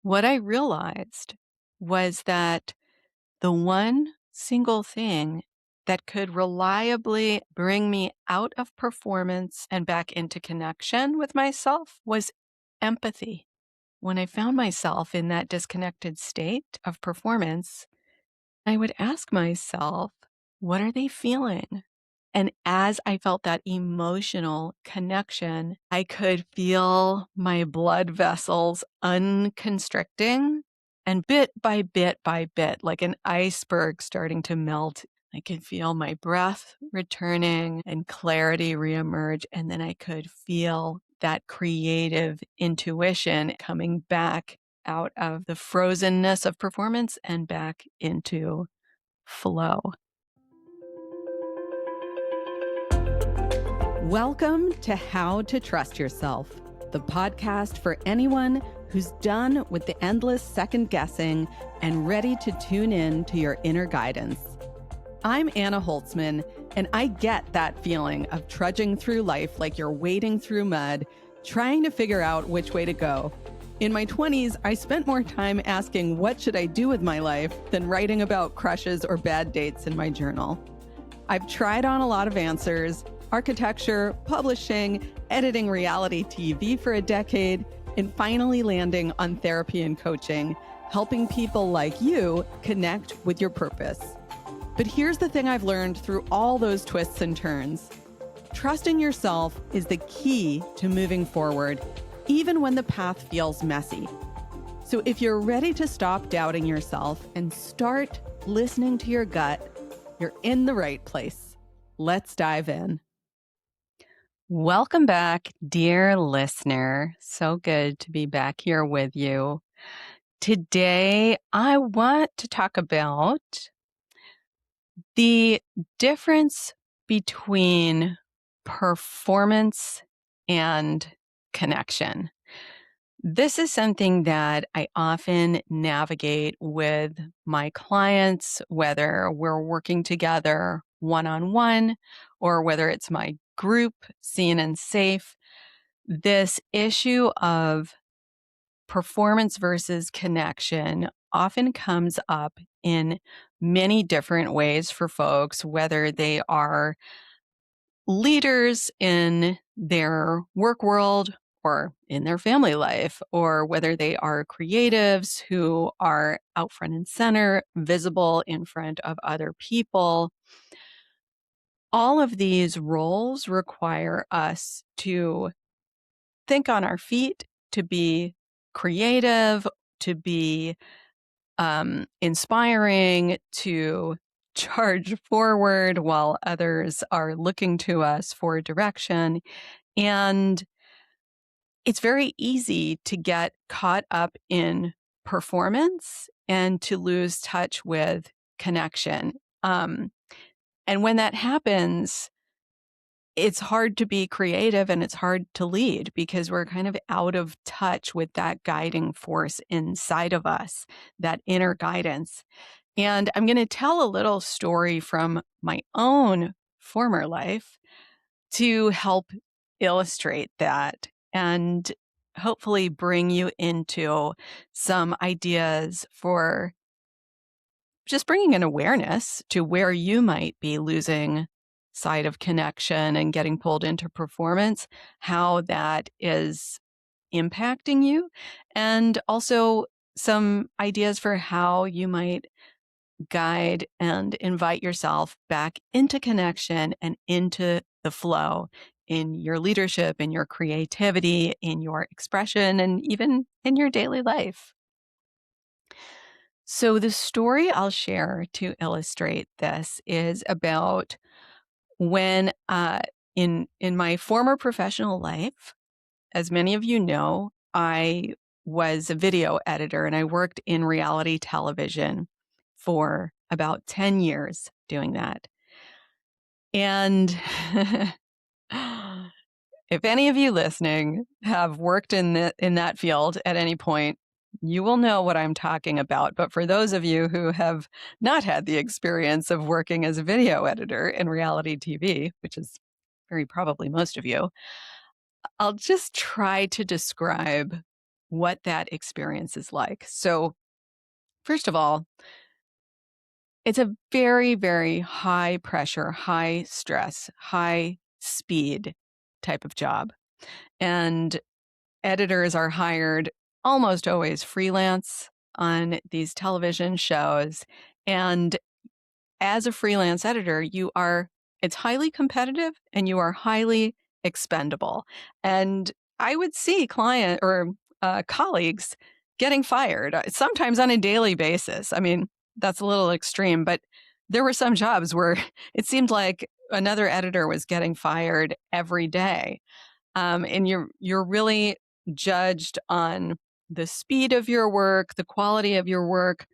what I realized was that the one single thing that could reliably bring me out of performance and back into connection with myself was empathy. When I found myself in that disconnected state of performance, I would ask myself, what are they feeling? And as I felt that emotional connection, I could feel my blood vessels unconstricting and bit by bit, like an iceberg starting to melt. I could feel my breath returning and clarity reemerge. And then I could feel that creative intuition coming back out of the frozenness of performance and back into flow. Welcome to How to Trust Yourself, the podcast for anyone who's done with the endless second guessing and ready to tune in to your inner guidance. I'm Anna Holtzman, and I get that feeling of trudging through life like you're wading through mud, trying to figure out which way to go. In my 20s, I spent more time asking what should I do with my life than writing about crushes or bad dates in my journal. I've tried on a lot of answers: architecture, publishing, editing reality TV for a decade, and finally landing on therapy and coaching, helping people like you connect with your purpose. But here's the thing I've learned through all those twists and turns. Trusting yourself is the key to moving forward, even when the path feels messy. So if you're ready to stop doubting yourself and start listening to your gut, you're in the right place. Let's dive in. Welcome back, dear listener. So good to be back here with you. Today, I want to talk about the difference between performance and connection. This is something that I often navigate with my clients, whether we're working together one-on-one or whether it's my group, Seen and Safe. This issue of performance versus connection often comes up in many different ways for folks, whether they are leaders in their work world or in their family life, or whether they are creatives who are out front and center, visible in front of other people. All of these roles require us to think on our feet, to be creative, to be inspiring, to charge forward while others are looking to us for direction. And it's very easy to get caught up in performance and to lose touch with connection. And when that happens, it's hard to be creative and it's hard to lead because we're kind of out of touch with that guiding force inside of us, that inner guidance. And I'm going to tell a little story from my own former life to help illustrate that and hopefully bring you into some ideas for just bringing an awareness to where you might be losing sight of connection and getting pulled into performance, how that is impacting you, and also some ideas for how you might guide and invite yourself back into connection and into the flow in your leadership, in your creativity, in your expression, and even in your daily life. So the story I'll share to illustrate this is about when in my former professional life, as many of you know, I was a video editor and I worked in reality television for about 10 years doing that. And if any of you listening have worked in that field at any point, you will know what I'm talking about. But for those of you who have not had the experience of working as a video editor in reality TV, which is very probably most of you, I'll just try to describe what that experience is like. So, first of all, it's a very, very high pressure, high stress, high speed type of job. And editors are hired almost always freelance on these television shows. And as a freelance editor, it's highly competitive and you are highly expendable. And I would see client or colleagues getting fired, sometimes on a daily basis. I mean, that's a little extreme, but there were some jobs where it seemed like another editor was getting fired every day. And you're really judged on the speed of your work, the quality of your work,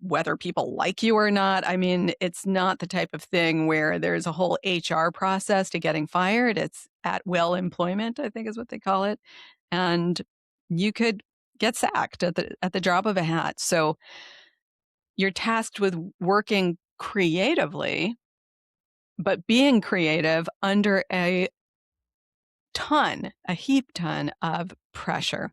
whether people like you or not. I mean, it's not the type of thing where there's a whole HR process to getting fired. It's at will employment, I think is what they call it. And you could get sacked at the drop of a hat. So you're tasked with working creatively, but being creative under a heap ton of pressure.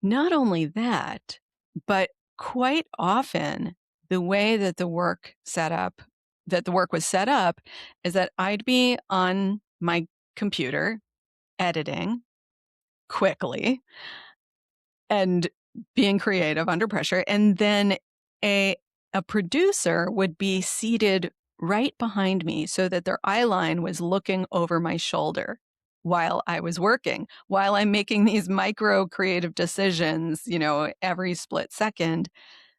Not only that, but quite often the way that the work was set up is that I'd be on my computer editing quickly and being creative under pressure. And then a producer would be seated right behind me so that their eye line was looking over my shoulder while I was working, while I'm making these micro creative decisions, every split second.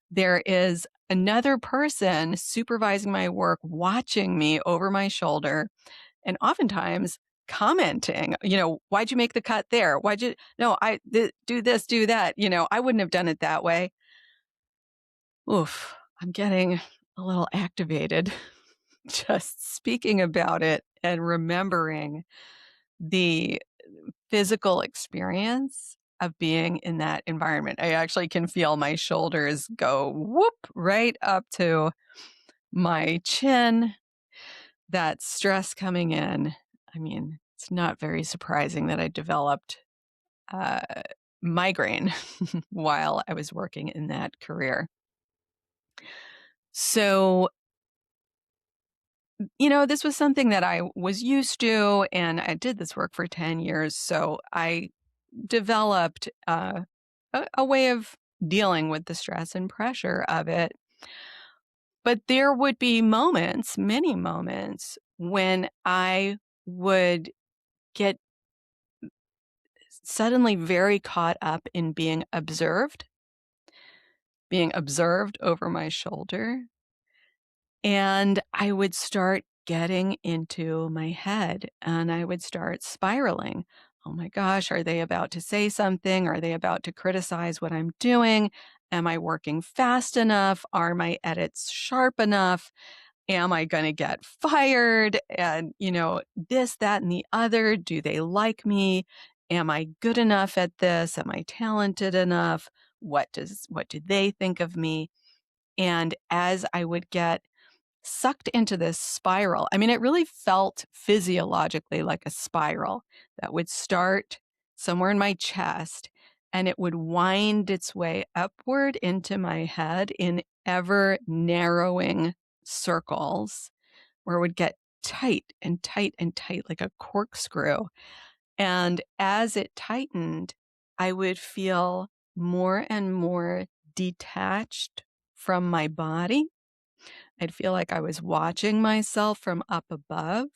There is another person supervising my work, watching me over my shoulder, and oftentimes commenting, why'd you make the cut there? Do this, do that. I wouldn't have done it that way. Oof, I'm getting a little activated just speaking about it and remembering the physical experience of being in that environment. I actually can feel my shoulders go whoop right up to my chin, that stress coming in. I mean, it's not very surprising that I developed uh, migraine while I was working in that career. So, this was something that I was used to, and I did this work for 10 years. So I developed a way of dealing with the stress and pressure of it. But there would be moments, many moments, when I would get suddenly very caught up in being observed over my shoulder. And I would start getting into my head and I would start spiraling. Oh my gosh, are they about to say something? Are they about to criticize what I'm doing? Am I working fast enough? Are my edits sharp enough? Am I going to get fired? And, this, that, and the other. Do they like me? Am I good enough at this? Am I talented enough? What do they think of me? And as I would get sucked into this spiral. I mean, it really felt physiologically like a spiral that would start somewhere in my chest and it would wind its way upward into my head in ever narrowing circles where it would get tight and tight and tight like a corkscrew. And as it tightened, I would feel more and more detached from my body. I'd feel like I was watching myself from up above.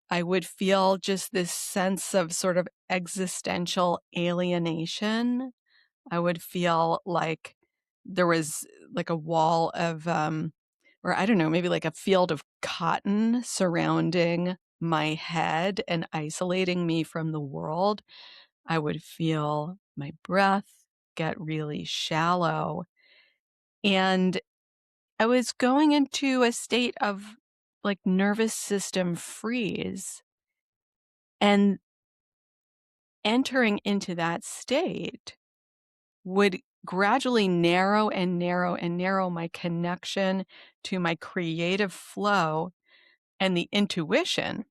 I would feel just this sense of sort of existential alienation. I would feel like there was like a wall of, or I don't know, maybe like a field of cotton surrounding my head and isolating me from the world. I would feel my breath get really shallow. And I was going into a state of like nervous system freeze and entering into that state would gradually narrow and narrow and narrow my connection to my creative flow and the intuition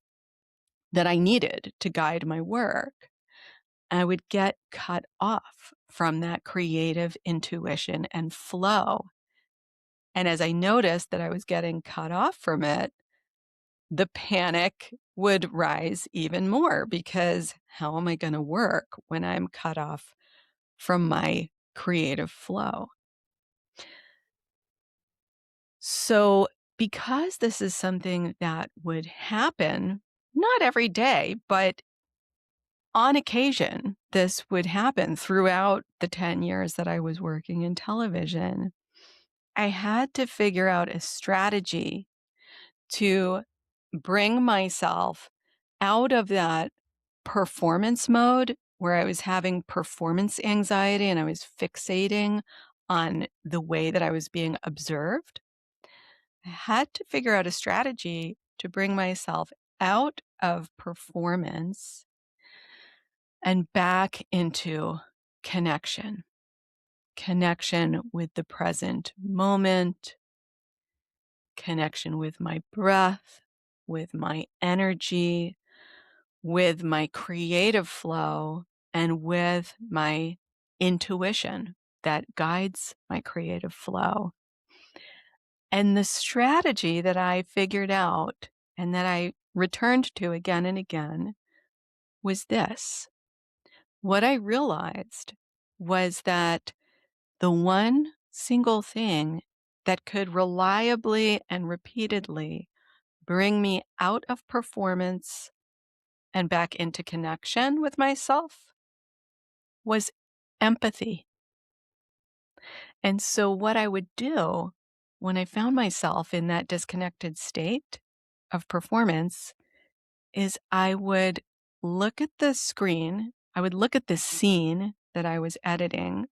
that I needed to guide my work. I would get cut off from that creative intuition and flow. And as I noticed that I was getting cut off from it, the panic would rise even more because how am I going to work when I'm cut off from my creative flow? So, because this is something that would happen, not every day, but on occasion, this would happen throughout the 10 years that I was working in television. I had to figure out a strategy to bring myself out of that performance mode where I was having performance anxiety and I was fixating on the way that I was being observed. I had to figure out a strategy to bring myself out of performance and back into connection, connection with the present moment, connection with my breath, with my energy, with my creative flow, and with my intuition that guides my creative flow. And the strategy that I figured out and that I returned to again and again was this. What I realized was that the one single thing that could reliably and repeatedly bring me out of performance and back into connection with myself was empathy. And so, what I would do when I found myself in that disconnected state of performance is I would look at the screen, I would look at the scene that I was editing,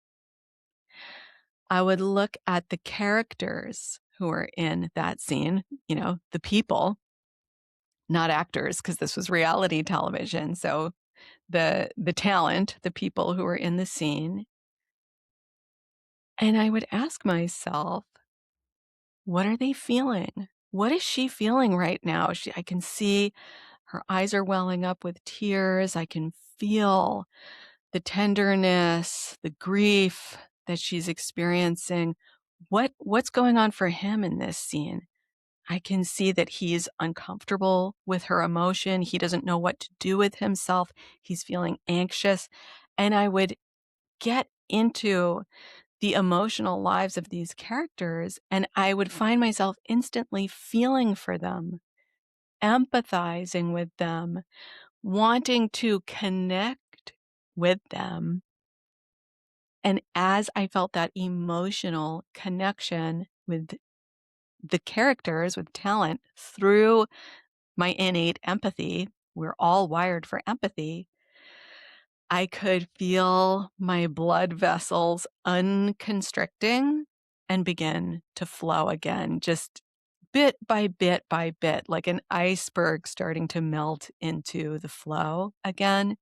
I would look at the characters who were in that scene, the people, not actors, because this was reality television. So the talent, the people who were in the scene. And I would ask myself, what are they feeling? What is she feeling right now? I can see her eyes are welling up with tears. I can feel the tenderness, the grief that she's experiencing. What's going on for him in this scene? I can see that he's uncomfortable with her emotion. He doesn't know what to do with himself. He's feeling anxious. And I would get into the emotional lives of these characters, and I would find myself instantly feeling for them, empathizing with them, wanting to connect with them. And as I felt that emotional connection with the characters, with talent, through my innate empathy, we're all wired for empathy, I could feel my blood vessels unconstricting and begin to flow again, just bit by bit by bit, like an iceberg starting to melt into the flow again.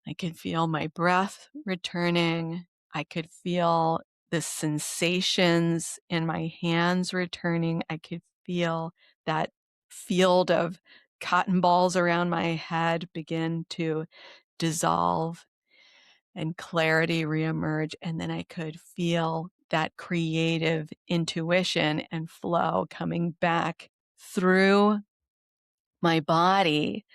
I could feel my breath returning. I could feel the sensations in my hands returning. I could feel that field of cotton balls around my head begin to dissolve and clarity reemerge. And then I could feel that creative intuition and flow coming back through my body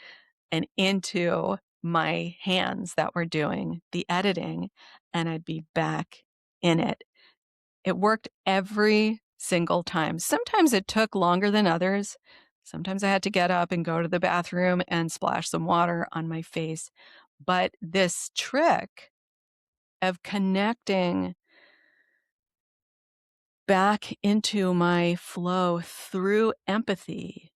and into my hands that were doing the editing, and I'd be back in it. It worked every single time. Sometimes it took longer than others. Sometimes I had to get up and go to the bathroom and splash some water on my face. But this trick of connecting back into my flow through empathy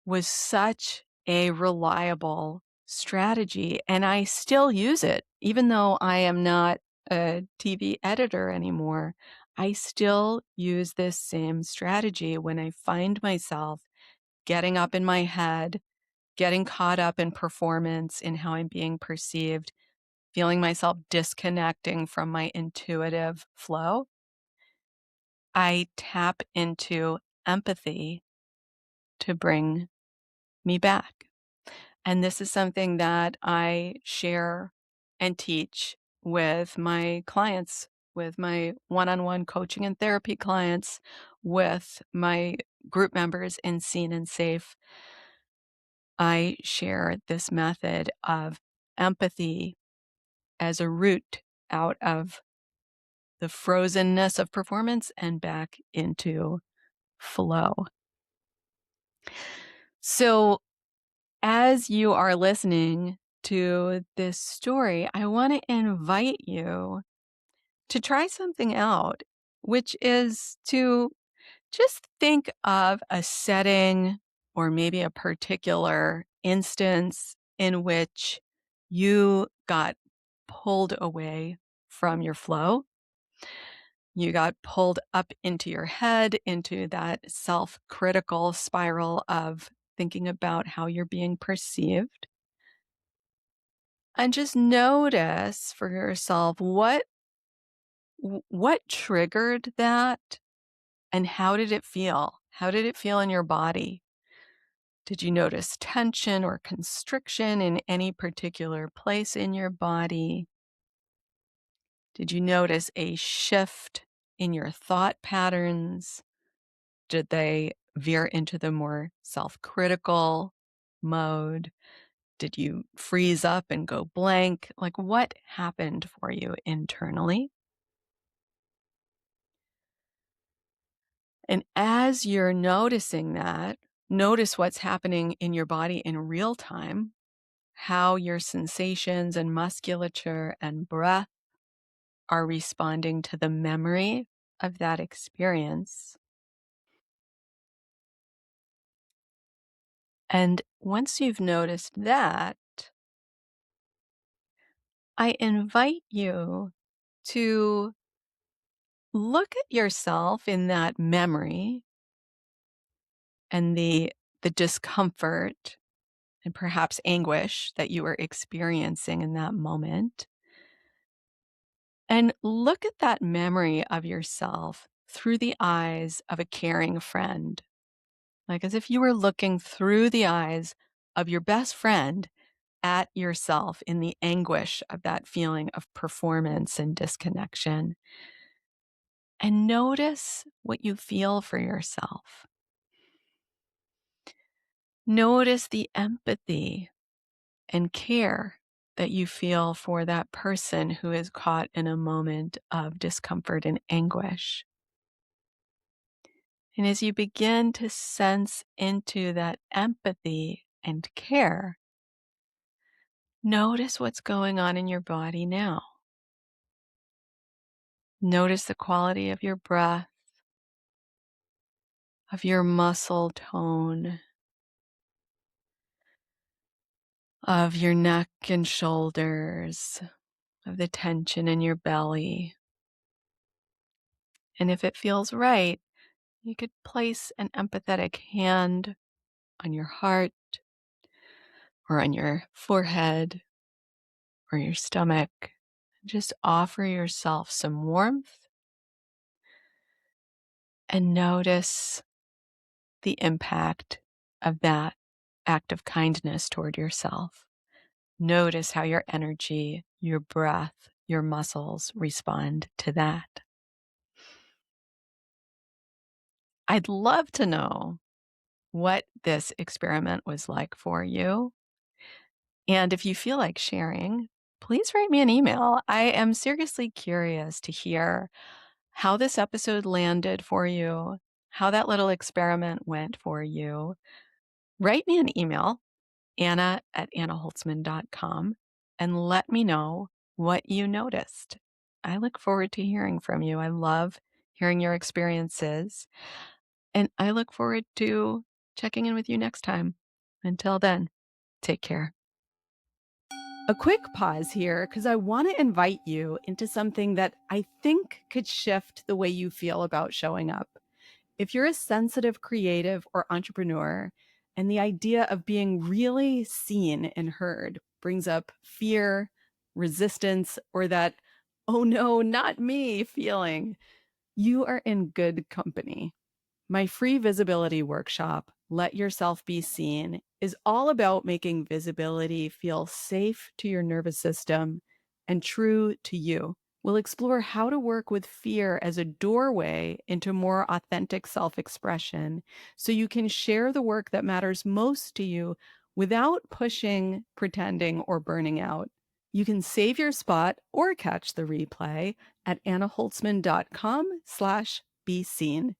was such a reliable strategy. And I still use it, even though I am not a TV editor anymore. I still use this same strategy when I find myself getting up in my head, getting caught up in performance, in how I'm being perceived, feeling myself disconnecting from my intuitive flow. I tap into empathy to bring me back. And this is something that I share and teach with my clients, with my one-on-one coaching and therapy clients, with my group members in Seen and Safe, I share this method of empathy as a route out of the frozenness of performance and back into flow. So, as you are listening to this story, I want to invite you to try something out, which is to just think of a setting or maybe a particular instance in which you got pulled away from your flow. You got pulled up into your head, into that self-critical spiral of thinking about how you're being perceived. And just notice for yourself what triggered that and how did it feel? How did it feel in your body? Did you notice tension or constriction in any particular place in your body? Did you notice a shift in your thought patterns? Did they veer into the more self-critical mode? Did you freeze up and go blank? Like, what happened for you internally? And as you're noticing that, notice what's happening in your body in real time, how your sensations and musculature and breath are responding to the memory of that experience. And once you've noticed that, I invite you to look at yourself in that memory and the discomfort and perhaps anguish that you were experiencing in that moment. And look at that memory of yourself through the eyes of a caring friend, like as if you were looking through the eyes of your best friend at yourself in the anguish of that feeling of performance and disconnection. And notice what you feel for yourself. Notice the empathy and care that you feel for that person who is caught in a moment of discomfort and anguish. And as you begin to sense into that empathy and care, notice what's going on in your body now. Notice the quality of your breath, of your muscle tone, of your neck and shoulders, of the tension in your belly. And if it feels right, you could place an empathetic hand on your heart or on your forehead or your stomach. Just offer yourself some warmth and notice the impact of that act of kindness toward yourself. Notice how your energy, your breath, your muscles respond to that. I'd love to know what this experiment was like for you. And if you feel like sharing, please write me an email. I am seriously curious to hear how this episode landed for you, how that little experiment went for you. Write me an email, Anna@annaholtzman.com, and let me know what you noticed. I look forward to hearing from you. I love hearing your experiences, and I look forward to checking in with you next time. Until then, take care. A quick pause here because I want to invite you into something that I think could shift the way you feel about showing up. If you're a sensitive creative or entrepreneur, and the idea of being really seen and heard brings up fear, resistance, or that, oh no, not me feeling, you are in good company. My free visibility workshop, Let Yourself Be Seen, is all about making visibility feel safe to your nervous system and true to you. We'll explore how to work with fear as a doorway into more authentic self-expression so you can share the work that matters most to you without pushing, pretending, or burning out. You can save your spot or catch the replay at annaholtzman.com/be-seen.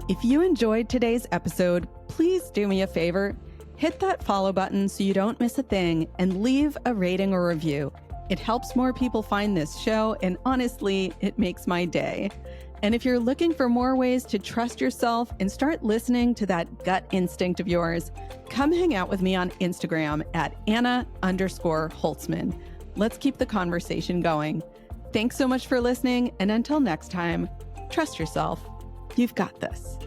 If you enjoyed today's episode, please do me a favor. Hit that follow button so you don't miss a thing and leave a rating or review. It helps more people find this show, and honestly, it makes my day. And if you're looking for more ways to trust yourself and start listening to that gut instinct of yours, come hang out with me on Instagram at Anna_Holtzman. Let's keep the conversation going. Thanks so much for listening, and until next time, trust yourself. You've got this.